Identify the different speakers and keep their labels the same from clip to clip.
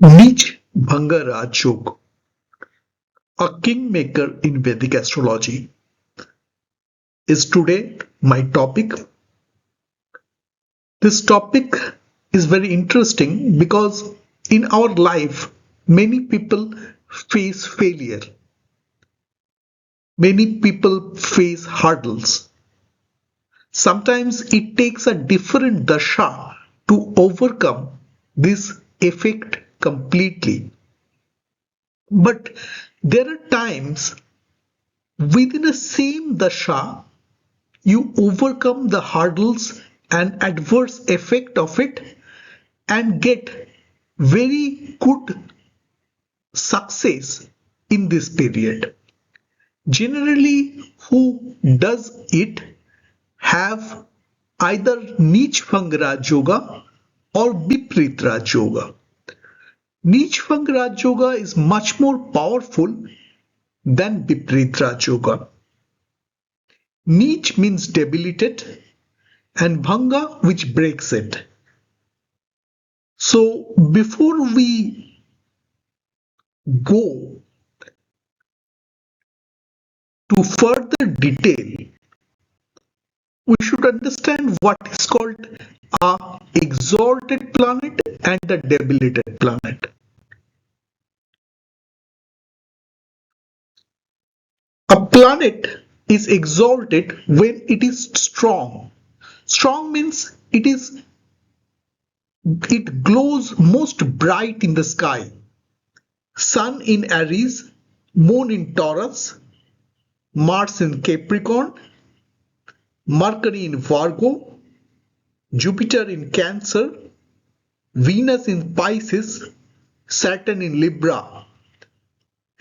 Speaker 1: Neech Bhanga Rajyog, a kingmaker in Vedic astrology, is today my topic. This topic is very interesting because in our life, many people face failure, many people face hurdles. Sometimes it takes a different dasha to overcome this effect completely. But there are times within the same dasha you overcome the hurdles and adverse effect of it and get very good success in this period. Generally, who does it have either Neech Raj Yoga or Biprit Raj Yoga. Neech Raj Yoga is much more powerful than Biprit Raj Yoga. Neech means debilitate and Bhanga which breaks it. So before we go to further detail, we should understand what is called a exalted planet and a debilitated planet. A planet is exalted when it is strong. Strong means it glows most bright in the sky. Sun in Aries, Moon in Taurus, Mars in Capricorn, Mercury in Virgo, Jupiter in Cancer, Venus in Pisces, Saturn in Libra,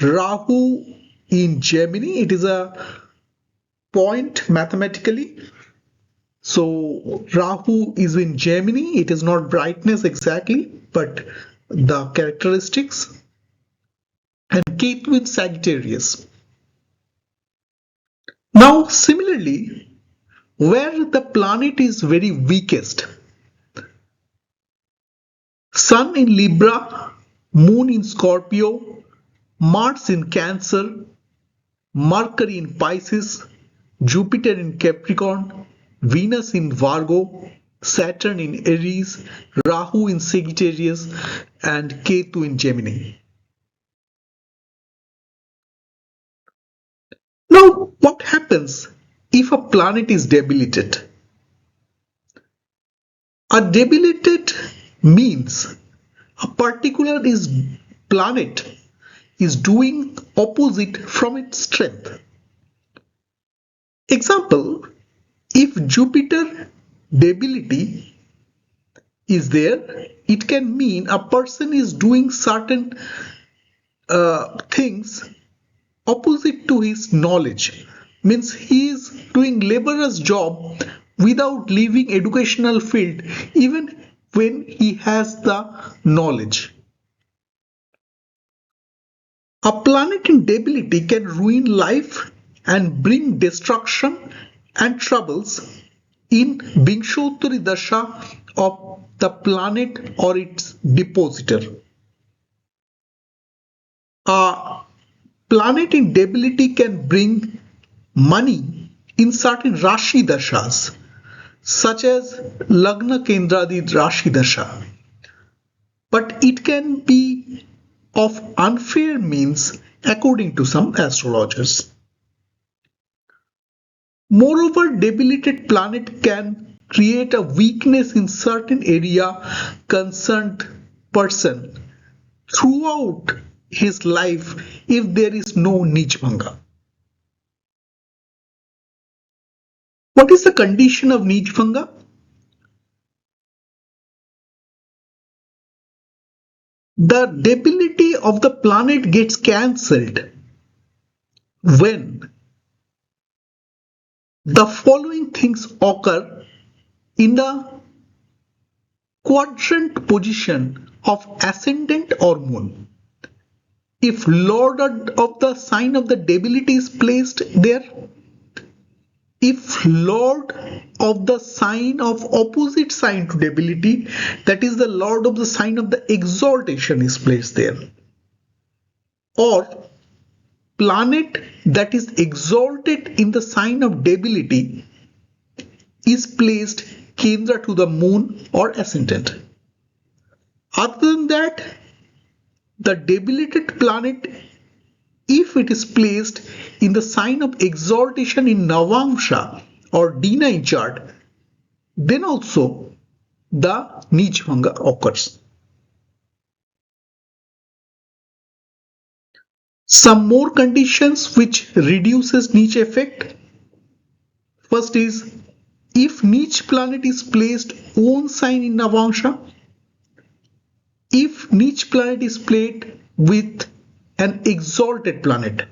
Speaker 1: Rahu in Gemini. It is a point mathematically. So Rahu is in Gemini. It is not brightness exactly, but the characteristics. And Ketu in Sagittarius. Now, similarly, where the planet is very weakest, Sun in Libra, Moon in Scorpio, Mars in Cancer, Mercury in Pisces, Jupiter in Capricorn, Venus in Virgo, Saturn in Aries, Rahu in Sagittarius, and Ketu in Gemini. Now, what happens if a planet is debilitated? A debilitated means a particular planet is doing opposite from its strength. Example, if Jupiter debility is there, it can mean a person is doing certain things opposite to his knowledge. Means he is doing laborer's job without leaving educational field even when he has the knowledge. A planet in debility can ruin life and bring destruction and troubles in Vingshottari Dasha of the planet or its depositor. A planet in debility can bring money in certain Rashi Dashas, such as Lagna Kendradi Rashi Dasha, but it can be of unfair means according to some astrologers. Moreover, debilitated planet can create a weakness in certain area concerned person throughout his life if there is no Neech Bhanga. What is the condition of Neech Bhanga? The debility of the planet gets cancelled when the following things occur in the quadrant position of ascendant or moon. If Lord of the sign of the debility is placed there, if Lord of the sign of opposite sign to debility, that is the Lord of the sign of the exaltation, is placed there, or planet that is exalted in the sign of debility is placed Kendra to the moon or ascendant. Other than that, the debilitated planet, if it is placed in the sign of exaltation in Navamsha or D9 chart, then also the Neech Bhanga occurs. Some more conditions which reduces Neech effect. First is, if Neech planet is placed own sign in Navamsha, if Neech planet is placed with an exalted planet,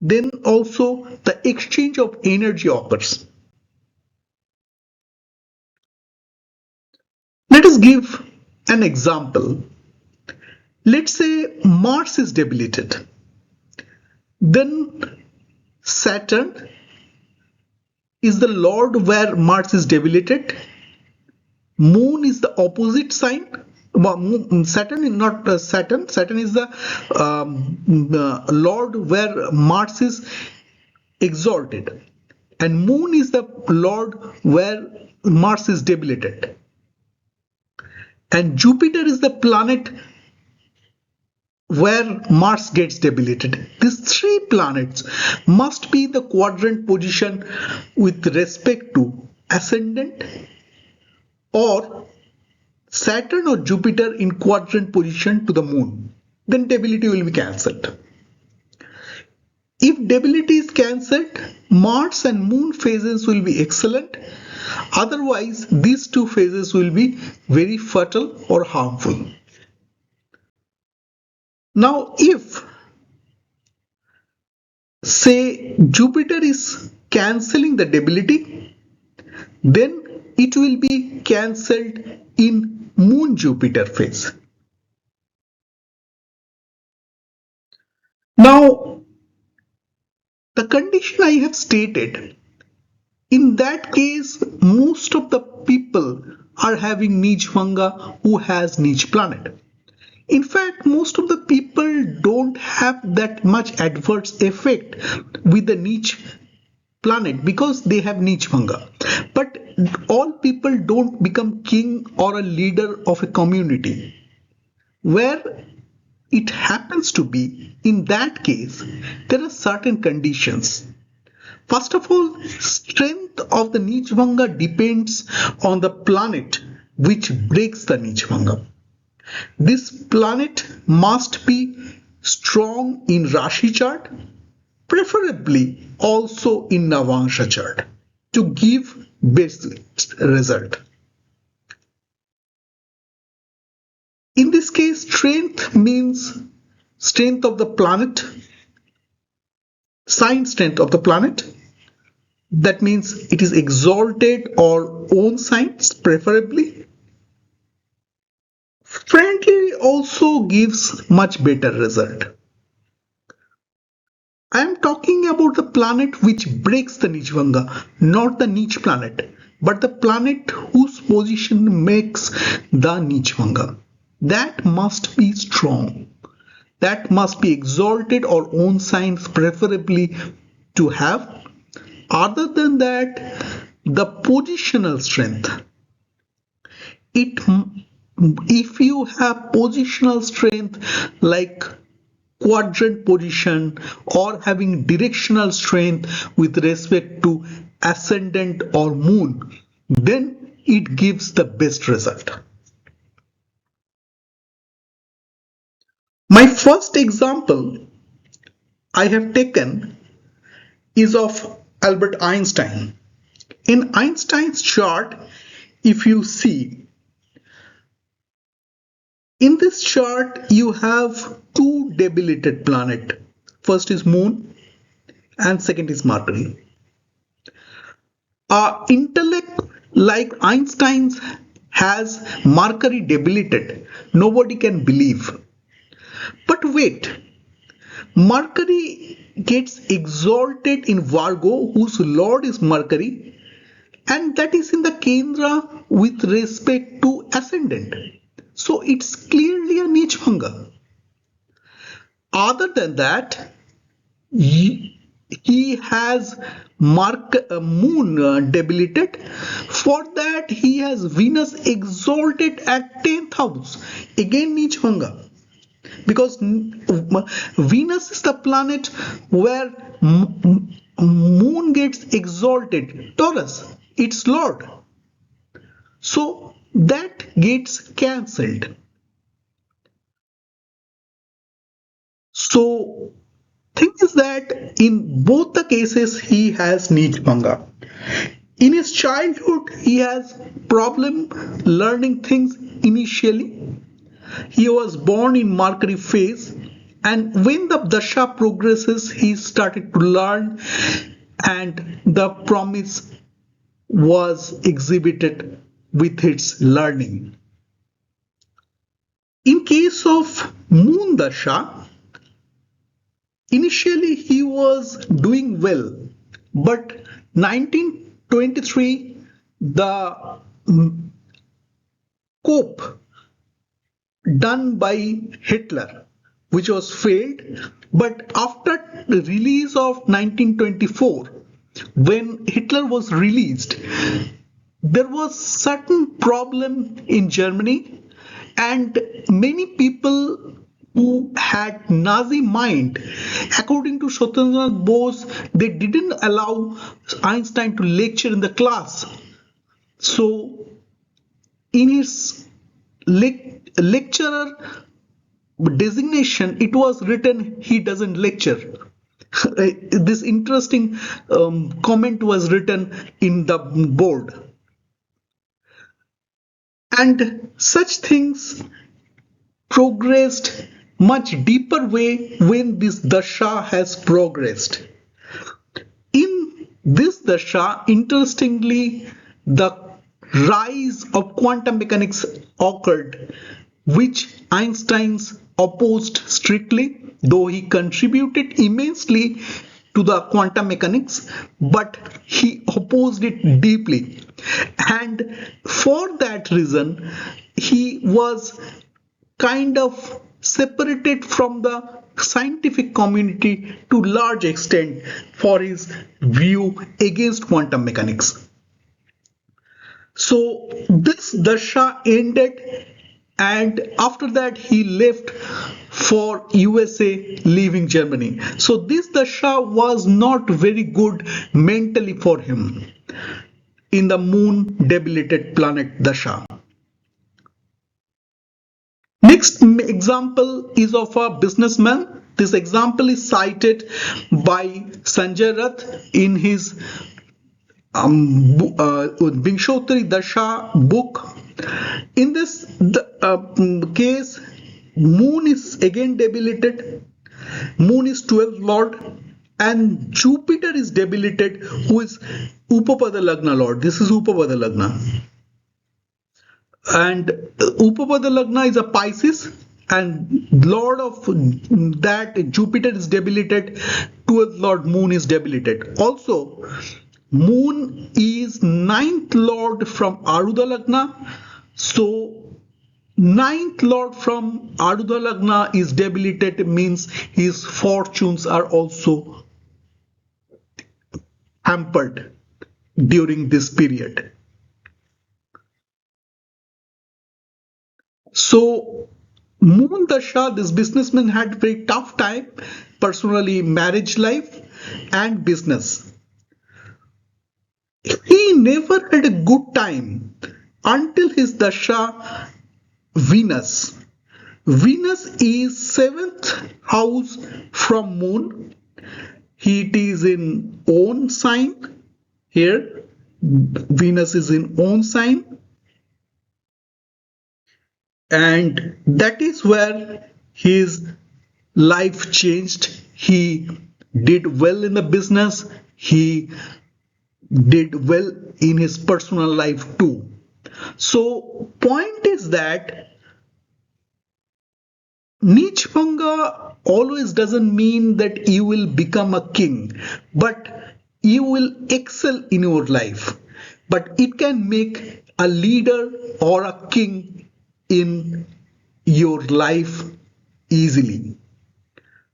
Speaker 1: then also the exchange of energy occurs. Let us give an example. Let's say Mars is debilitated. Then Saturn is the Lord where Mars is debilitated. Moon is the opposite sign. Saturn is not Saturn. Saturn is the Lord where Mars is exalted. And Moon is the Lord where Mars is debilitated. And Jupiter is the planet where Mars gets debilitated. These three planets must be the quadrant position with respect to ascendant, or Saturn or Jupiter in quadrant position to the moon. Then debility will be cancelled. If debility is cancelled, Mars and moon phases will be excellent. Otherwise, these two phases will be very fertile or harmful. Now, if say Jupiter is cancelling the debility, then it will be cancelled in Moon Jupiter phase. Now, the condition I have stated, in that case, most of the people are having Neech Bhanga who has Neech planet. In fact, most of the people don't have that much adverse effect with the Neech planet because they have Neech Bhanga. But all people don't become king or a leader of a community. Where it happens to be, in that case, there are certain conditions. First of all, strength of the Neech Bhanga depends on the planet which breaks the Neech Bhanga. This planet must be strong in Rashi chart, preferably also in Navansha chart, to give best result. In this case, strength means strength of the planet, sign strength of the planet. That means it is exalted or own signs preferably. Friendly also gives much better result. I am talking about the planet which breaks the Neech Bhanga, not the Neech planet, but the planet whose position makes the Neech Bhanga. That must be strong. That must be exalted or own signs preferably to have. Other than that, the positional strength. If you have positional strength like quadrant position or having directional strength with respect to ascendant or moon, then it gives the best result. My first example I have taken is of Albert Einstein. In Einstein's chart, if you see, in this chart you have two debilitated planets. First is Moon and second is Mercury. Intellect like Einstein's has Mercury debilitated. Nobody can believe. But wait, Mercury gets exalted in Virgo, whose lord is Mercury, and that is in the Kendra with respect to ascendant. So it's clearly a Neech Bhanga. Other than that, he has moon debilited. For that, he has Venus exalted at 10th house. Again, Neech Bhanga. Because Venus is the planet where moon gets exalted, Taurus, its lord. So that gets cancelled. So thing is that in both the cases he has Neech Bhanga. In his childhood he has problem learning things initially. He was born in Mercury phase, and when the dasha progresses, he started to learn, and the promise was exhibited with its learning. In case of Moon dasha, initially he was doing well, but 1923 the coup done by Hitler, which was failed. But after the release of 1924, when Hitler was released, there was certain problem in Germany, and many people who had Nazi mind, according to Satyendranath Bose, they didn't allow Einstein to lecture in the class. So in his lecturer designation, it was written he doesn't lecture. This interesting comment was written in the board, and such things progressed much deeper way when this dasha has progressed. In this dasha, interestingly, the rise of quantum mechanics occurred, which Einstein's opposed strictly, though he contributed immensely to the quantum mechanics, but he opposed it deeply. And for that reason, he was kind of separated from the scientific community to large extent for his view against quantum mechanics. So this dasha ended, and after that he left for USA, leaving Germany. So this dasha was not very good mentally for him in the moon debilitated planet dasha. Next example is of a businessman. This example is cited by Sanjay Rath in his Vinshotri Dasha book. In this case, moon is again debilitated. Moon is 12th lord, and Jupiter is debilitated, who is Upapada Lagna lord. This is Upapada Lagna. And Upapada Lagna is a Pisces, and lord of that Jupiter is debilitated, 12th lord moon is debilitated. Also, moon is 9th lord from Arudha Lagna, so 9th lord from Arudha Lagna is debilitated, means his fortunes are also hampered during this period. So Moon Dasha, this businessman had very tough time, personally, marriage life and business. He never had a good time until his Dasha Venus. Venus is 7th house from Moon. It is in own sign. Here, Venus is in own sign. And that is where his life changed. He did well in the business. He did well in his personal life too. So point is that Neech Bhanga always doesn't mean that you will become a king, but you will excel in your life. But it can make a leader or a king in your life easily.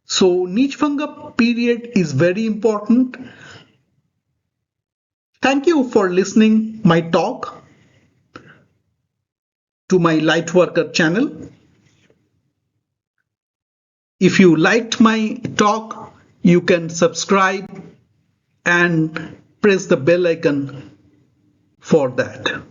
Speaker 1: So Neech Bhanga period is very important. Thank you for listening my talk to my Lightworker channel. If you liked my talk, you can subscribe and press the bell icon for that.